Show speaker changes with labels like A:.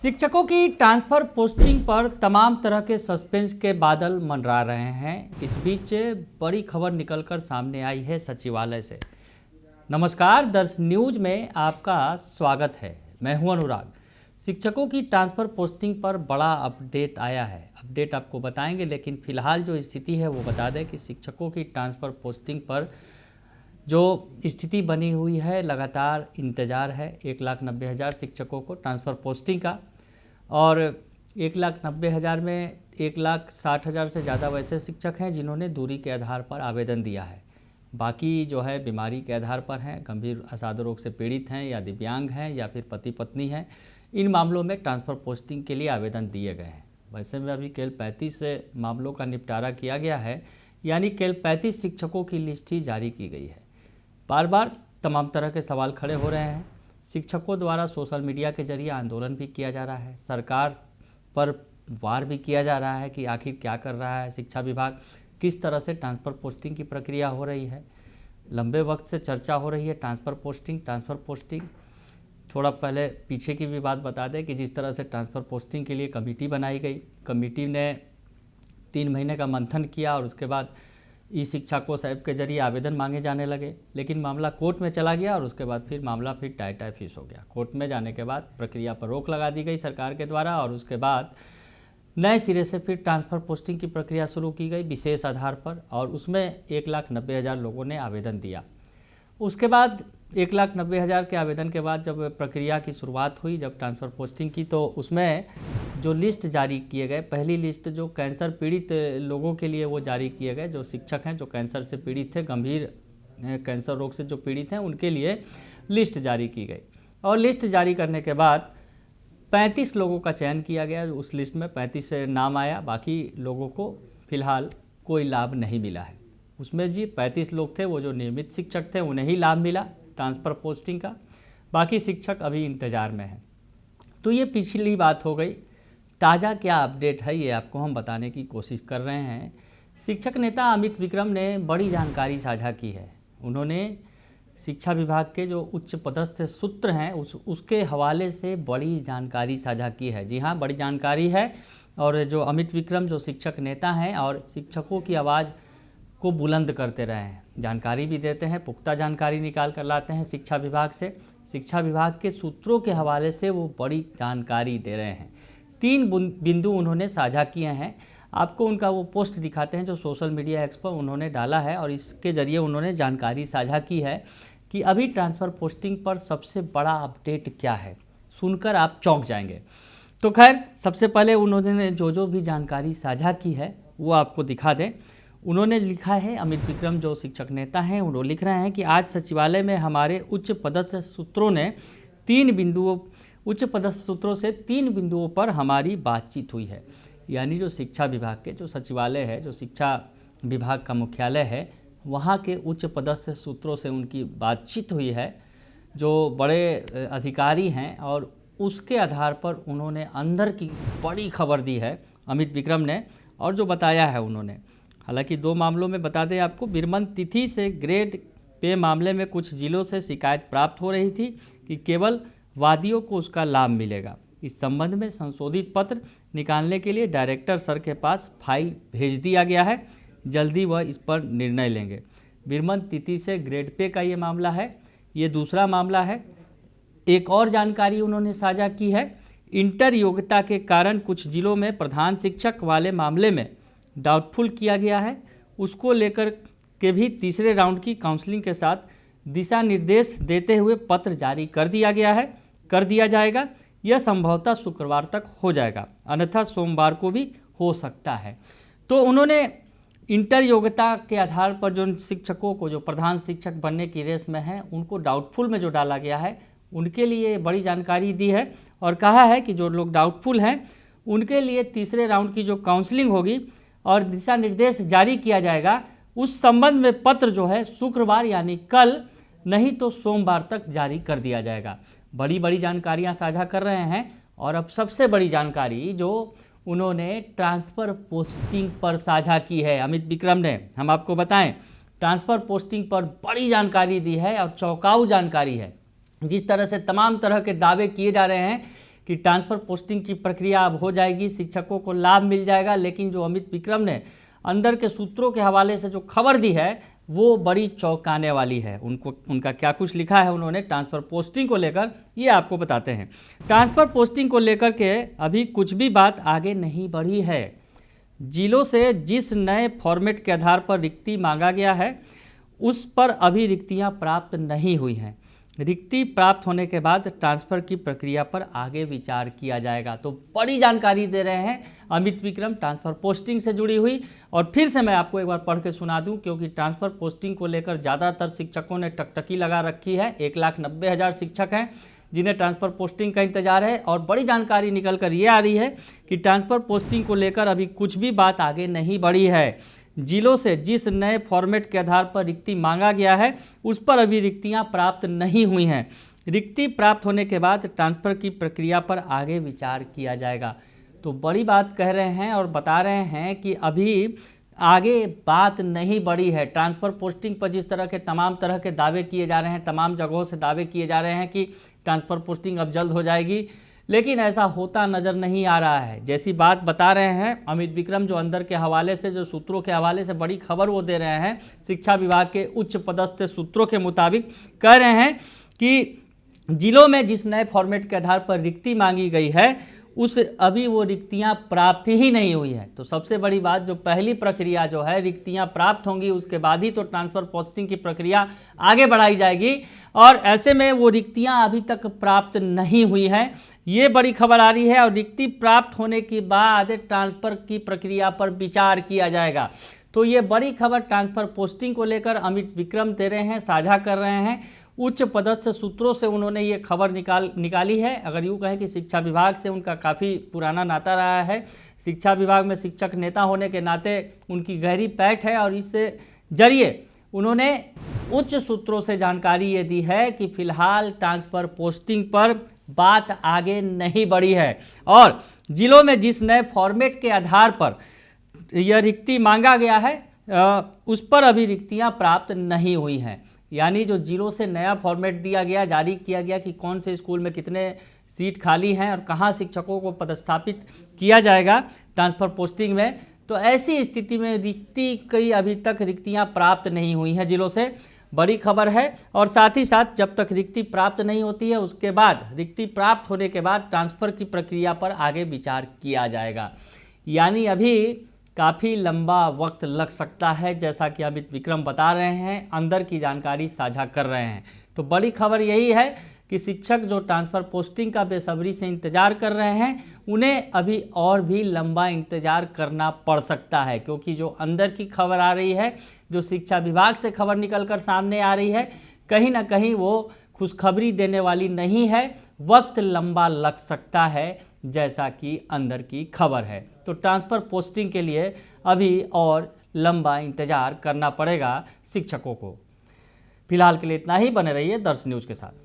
A: शिक्षकों की transfer posting पर तमाम तरह के सस्पेंस के बादल मंडरा रहे हैं। इस बीच बड़ी खबर निकलकर सामने आई है सचिवालय से। नमस्कार, दर्श न्यूज में आपका स्वागत है। मैं हूं अनुराग। शिक्षकों की ट्रांसफर पोस्टिंग पर बड़ा अपडेट आया है। अपडेट आपको बताएंगे, लेकिन फिलहाल जो स्थिति है वो बता दें कि शिक्षकों की ट्रांसफर पोस्टिंग पर जो स्थिति बनी हुई है, लगातार इंतज़ार है 1,90,000 शिक्षकों को ट्रांसफ़र पोस्टिंग का। और 1,90,000 में 1,60,000 से ज़्यादा वैसे शिक्षक हैं जिन्होंने दूरी के आधार पर आवेदन दिया है। बाकी जो है बीमारी के आधार पर हैं, गंभीर असाध्य रोग से पीड़ित हैं या दिव्यांग हैं या फिर पति पत्नी हैं। इन मामलों में ट्रांसफ़र पोस्टिंग के लिए आवेदन दिए गए हैं। वैसे में अभी केवल 35 मामलों का निपटारा किया गया है, यानी केवल 35 शिक्षकों की लिस्ट ही जारी की गई है। बार बार तमाम तरह के सवाल खड़े हो रहे हैं। शिक्षकों द्वारा सोशल मीडिया के जरिए आंदोलन भी किया जा रहा है, सरकार पर वार भी किया जा रहा है कि आखिर क्या कर रहा है शिक्षा विभाग, किस तरह से ट्रांसफ़र पोस्टिंग की प्रक्रिया हो रही है। लंबे वक्त से चर्चा हो रही है ट्रांसफ़र पोस्टिंग। थोड़ा पहले पीछे की भी बात बता दें कि जिस तरह से ट्रांसफ़र पोस्टिंग के लिए कमेटी बनाई गई, कमेटी ने 3 महीने का मंथन किया और उसके बाद ई शिक्षा कोष ऐप के जरिए आवेदन मांगे जाने लगे। लेकिन मामला कोर्ट में चला गया और उसके बाद फिर मामला टाई फीस हो गया। कोर्ट में जाने के बाद प्रक्रिया पर रोक लगा दी गई सरकार के द्वारा और उसके बाद नए सिरे से फिर ट्रांसफ़र पोस्टिंग की प्रक्रिया शुरू की गई विशेष आधार पर, और उसमें 1,90,000 लोगों ने आवेदन दिया। उसके बाद 1,90,000 के आवेदन के बाद जब प्रक्रिया की शुरुआत हुई, जब ट्रांसफ़र पोस्टिंग की, तो उसमें जो लिस्ट जारी किए गए, पहली लिस्ट जो कैंसर पीड़ित लोगों के लिए वो जारी किए गए, जो शिक्षक हैं जो कैंसर से पीड़ित थे, गंभीर कैंसर रोग से जो पीड़ित हैं, उनके लिए लिस्ट जारी की गई। और लिस्ट जारी करने के बाद 35 लोगों का चयन किया गया। उस लिस्ट में 35 नाम आया, बाकी लोगों को फिलहाल कोई लाभ नहीं मिला है। उसमें जी 35 लोग थे, वो जो नियमित शिक्षक थे उन्हें ही लाभ मिला ट्रांसफ़र पोस्टिंग का, बाकी शिक्षक अभी इंतज़ार में हैं। तो ये पिछली बात हो गई। ताज़ा क्या अपडेट है ये आपको हम बताने की कोशिश कर रहे हैं। शिक्षक नेता अमित विक्रम ने बड़ी जानकारी साझा की है। उन्होंने शिक्षा विभाग के जो उच्च पदस्थ सूत्र हैं उसके हवाले से बड़ी जानकारी साझा की है। जी हाँ, बड़ी जानकारी है। और जो अमित विक्रम जो शिक्षक नेता हैं और शिक्षकों की आवाज़ को बुलंद करते रहे हैं, जानकारी भी देते हैं, पुख्ता जानकारी निकाल कर लाते हैं शिक्षा विभाग से। शिक्षा विभाग के सूत्रों के हवाले से वो बड़ी जानकारी दे रहे हैं। 3 बिंदु उन्होंने साझा किए हैं। आपको उनका वो पोस्ट दिखाते हैं जो सोशल मीडिया एक्स पर उन्होंने डाला है, और इसके ज़रिए उन्होंने जानकारी साझा की है कि अभी ट्रांसफ़र पोस्टिंग पर सबसे बड़ा अपडेट क्या है। सुनकर आप चौंक जाएंगे। तो खैर, सबसे पहले उन्होंने जो भी जानकारी साझा की है वो आपको दिखा दें। उन्होंने लिखा है, अमित विक्रम जो शिक्षक नेता हैं, उन्होंने लिख रहे हैं कि आज सचिवालय में हमारे उच्च पदस्थ सूत्रों से 3 बिंदुओं पर हमारी बातचीत हुई है। यानी जो शिक्षा विभाग के जो सचिवालय है, जो शिक्षा विभाग का मुख्यालय है, वहाँ के उच्च पदस्थ सूत्रों से उनकी बातचीत हुई है, जो बड़े अधिकारी हैं, और उसके आधार पर उन्होंने अंदर की बड़ी खबर दी है अमित विक्रम ने। और जो बताया है उन्होंने, हालांकि 2 मामलों में बता दें आपको, विरमन तिथि से ग्रेड पे मामले में कुछ जिलों से शिकायत प्राप्त हो रही थी कि केवल वादियों को उसका लाभ मिलेगा। इस संबंध में संशोधित पत्र निकालने के लिए डायरेक्टर सर के पास फाइल भेज दिया गया है। जल्दी वह इस पर निर्णय लेंगे। विरमन तिथि से ग्रेड पे का ये मामला है। ये दूसरा मामला है। एक और जानकारी उन्होंने साझा की है, इंटर योग्यता के कारण कुछ जिलों में प्रधान शिक्षक वाले मामले में डाउटफुल किया गया है। उसको लेकर के भी तीसरे राउंड की काउंसलिंग के साथ दिशा निर्देश देते हुए पत्र जारी कर दिया जाएगा। यह संभवतः शुक्रवार तक हो जाएगा, अन्यथा सोमवार को भी हो सकता है। तो उन्होंने इंटर योग्यता के आधार पर जो शिक्षकों को जो प्रधान शिक्षक बनने की रेस में हैं, उनको डाउटफुल में जो डाला गया है, उनके लिए बड़ी जानकारी दी है। और कहा है कि जो लोग डाउटफुल हैं उनके लिए तीसरे राउंड की जो काउंसलिंग होगी और दिशा निर्देश जारी किया जाएगा, उस संबंध में पत्र जो है शुक्रवार यानी कल नहीं तो सोमवार तक जारी कर दिया जाएगा। बड़ी जानकारियां साझा कर रहे हैं। और अब सबसे बड़ी जानकारी जो उन्होंने ट्रांसफ़र पोस्टिंग पर साझा की है अमित विक्रम ने, हम आपको बताएं, ट्रांसफ़र पोस्टिंग पर बड़ी जानकारी दी है और चौंकाऊ जानकारी है। जिस तरह से तमाम तरह के दावे किए जा रहे हैं कि ट्रांसफ़र पोस्टिंग की प्रक्रिया अब हो जाएगी, शिक्षकों को लाभ मिल जाएगा। लेकिन जो अमित विक्रम ने अंदर के सूत्रों के हवाले से जो खबर दी है वो बड़ी चौंकाने वाली है। उनका क्या कुछ लिखा है उन्होंने ट्रांसफ़र पोस्टिंग को लेकर, ये आपको बताते हैं। ट्रांसफ़र पोस्टिंग को लेकर के अभी कुछ भी बात आगे नहीं बढ़ी है। जिलों से जिस नए फॉर्मेट के आधार पर रिक्ति मांगा गया है उस पर अभी रिक्तियां प्राप्त नहीं हुई हैं। रिक्ति प्राप्त होने के बाद ट्रांसफ़र की प्रक्रिया पर आगे विचार किया जाएगा। तो बड़ी जानकारी दे रहे हैं अमित विक्रम ट्रांसफ़र पोस्टिंग से जुड़ी हुई। और फिर से मैं आपको एक बार पढ़ के सुना दूं, क्योंकि ट्रांसफ़र पोस्टिंग को लेकर ज़्यादातर शिक्षकों ने टकटकी लगा रखी है। 1,90,000 शिक्षक हैं जिन्हें ट्रांसफ़र पोस्टिंग का इंतजार है। और बड़ी जानकारी निकल कर ये आ रही है कि ट्रांसफ़र पोस्टिंग को लेकर अभी कुछ भी बात आगे नहीं बढ़ी है। जिलों से जिस नए फॉर्मेट के आधार पर रिक्ति मांगा गया है उस पर अभी रिक्तियां प्राप्त नहीं हुई हैं। रिक्ति प्राप्त होने के बाद ट्रांसफ़र की प्रक्रिया पर आगे विचार किया जाएगा। तो बड़ी बात कह रहे हैं और बता रहे हैं कि अभी आगे बात नहीं बढ़ी है। ट्रांसफ़र पोस्टिंग पर जिस तरह के तमाम तरह के दावे किए जा रहे हैं, तमाम जगहों से दावे किए जा रहे हैं कि ट्रांसफ़र पोस्टिंग अब जल्द हो जाएगी, लेकिन ऐसा होता नज़र नहीं आ रहा है। जैसी बात बता रहे हैं अमित विक्रम, जो अंदर के हवाले से, जो सूत्रों के हवाले से बड़ी खबर वो दे रहे हैं, शिक्षा विभाग के उच्च पदस्थ सूत्रों के मुताबिक कह रहे हैं कि जिलों में जिस नए फॉर्मेट के आधार पर रिक्ति मांगी गई है उस अभी वो रिक्तियां प्राप्त ही नहीं हुई है। तो सबसे बड़ी बात, जो पहली प्रक्रिया जो है रिक्तियां प्राप्त होंगी उसके बाद ही तो ट्रांसफ़र पोस्टिंग की प्रक्रिया आगे बढ़ाई जाएगी। और ऐसे में वो रिक्तियां अभी तक प्राप्त नहीं हुई हैं, ये बड़ी खबर आ रही है। और रिक्ति प्राप्त होने के बाद ट्रांसफ़र की प्रक्रिया पर विचार किया जाएगा। तो ये बड़ी खबर ट्रांसफ़र पोस्टिंग को लेकर अमित विक्रम दे रहे हैं, साझा कर रहे हैं। उच्च पदस्थ सूत्रों से उन्होंने ये खबर निकाली है। अगर यूँ कहें कि शिक्षा विभाग से उनका काफ़ी पुराना नाता रहा है, शिक्षा विभाग में शिक्षक नेता होने के नाते उनकी गहरी पैठ है। और इस जरिए उन्होंने उच्च सूत्रों से जानकारी ये दी है कि फ़िलहाल ट्रांसफ़र पोस्टिंग पर बात आगे नहीं बढ़ी है। और जिलों में जिस नए फॉर्मेट के आधार पर यह रिक्ति मांगा गया है उस पर अभी रिक्तियां प्राप्त नहीं हुई हैं। यानी जो जिलों से नया फॉर्मेट दिया गया, जारी किया गया कि कौन से स्कूल में कितने सीट खाली हैं और कहां शिक्षकों को पदस्थापित किया जाएगा ट्रांसफ़र पोस्टिंग में, तो ऐसी स्थिति में रिक्ति की अभी तक रिक्तियां प्राप्त नहीं हुई हैं जिलों से। बड़ी खबर है। और साथ ही साथ जब तक रिक्ति प्राप्त नहीं होती है उसके बाद, रिक्ति प्राप्त होने के बाद ट्रांसफ़र की प्रक्रिया पर आगे विचार किया जाएगा। यानी अभी काफ़ी लंबा वक्त लग सकता है, जैसा कि अमित विक्रम बता रहे हैं, अंदर की जानकारी साझा कर रहे हैं। तो बड़ी खबर यही है कि शिक्षक जो ट्रांसफ़र पोस्टिंग का बेसब्री से इंतज़ार कर रहे हैं उन्हें अभी और भी लंबा इंतज़ार करना पड़ सकता है, क्योंकि जो अंदर की खबर आ रही है, जो शिक्षा विभाग से खबर निकल कर सामने आ रही है, कहीं ना कहीं वो खुशखबरी देने वाली नहीं है। वक्त लंबा लग सकता है जैसा कि अंदर की खबर है। तो ट्रांसफ़र पोस्टिंग के लिए अभी और लंबा इंतज़ार करना पड़ेगा शिक्षकों को। फिलहाल के लिए इतना ही। बने रहिए दर्श न्यूज़ के साथ।